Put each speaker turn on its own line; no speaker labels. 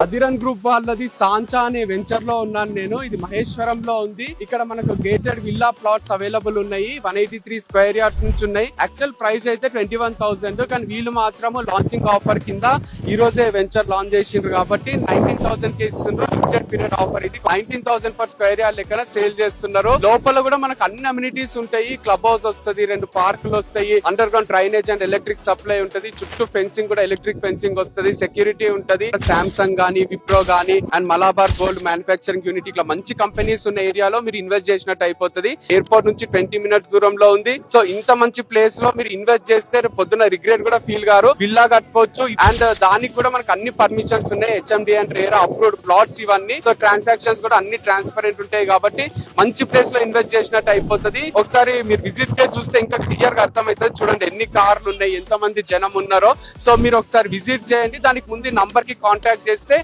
అధిరన్ group వాళ్ళది సాంచా అనే venture లో ఉన్నాను నేను. ఇది మహేశ్వరంలో ఉంది. ఇక్కడ మనకు గేటెడ్ విల్లా ప్లాట్స్ అవైలబుల్ ఉన్నాయి. 183 స్క్వేర్ యార్డ్స్ నుంచి ఉన్నాయి. యాక్చువల్ ప్రైస్ అయితే 21,000, కానీ వీళ్ళు మాత్రము లాంచింగ్ ఆఫర్ కింద ఈ రోజే వెంచర్ లాంచ్ చేసిండ్రు కాబట్టి 19,000 కి ఇస్తున్నారు. లిమిటెడ్ పీరియడ్ ఆఫర్ ఇది. 19,000 పర్ స్క్వేర్ యార్డ్ లెక్కన సేల్ చేస్తున్నారు. లోపల కూడా మనకు అన్ని అమ్యూనిటీస్ ఉంటాయి. క్లబ్ హౌస్ వస్తుంది, 2 పార్కులు వస్తాయి, under ground drainage and electric supply ఉంటది, చుట్టూ ఫెన్సింగ్ కూడా ఎలక్ట్రిక్ ఫెన్సింగ్ వస్తుంది, సెక్యూరిటీ ఉంటది. సామ్సంగ్ గానీ, విప్రో గానీ and Malabar gold manufacturing unit ఇట్లా మంచి కంపెనీస్ ఉన్న ఏరియాలో మీరు ఇన్వెస్ట్ చేసినట్టు అయిపోతుంది. ఎయిర్పోర్ట్ నుంచి 20 మినిట్స్ దూరంలో ఉంది. సో ఇంత మంచి ప్లేస్ లో మీరు ఇన్వెస్ట్ చేస్తే పొద్దున రిగ్రెట్ కూడా ఫీల్ గారు. విల్లా కట్టుకోవచ్చు అండ్ దానికి కూడా మనకు అన్ని పర్మిషన్స్ ఉన్నాయి. HMD and RERA approved plots ఇవన్నీ. సో ట్రాన్సాక్షన్స్ కూడా అన్ని ట్రాన్స్పరెంట్ ఉంటాయి కాబట్టి మంచి ప్లేస్ లో ఇన్వెస్ట్ చేసినట్టు అయిపోతుంది. ఒకసారి మీరు విజిట్ చేసి చూస్తే ఇంకా క్లియర్ గా అర్థమవుతుంది. చూడండి ఎన్ని కార్లు ఉన్నాయి, ఎంత మంది జనం ఉన్నారో. సో మీరు ఒకసారి విజిట్ చేయండి. దానికి ముందు నంబర్ కి కాంటాక్ట్ చేస్తే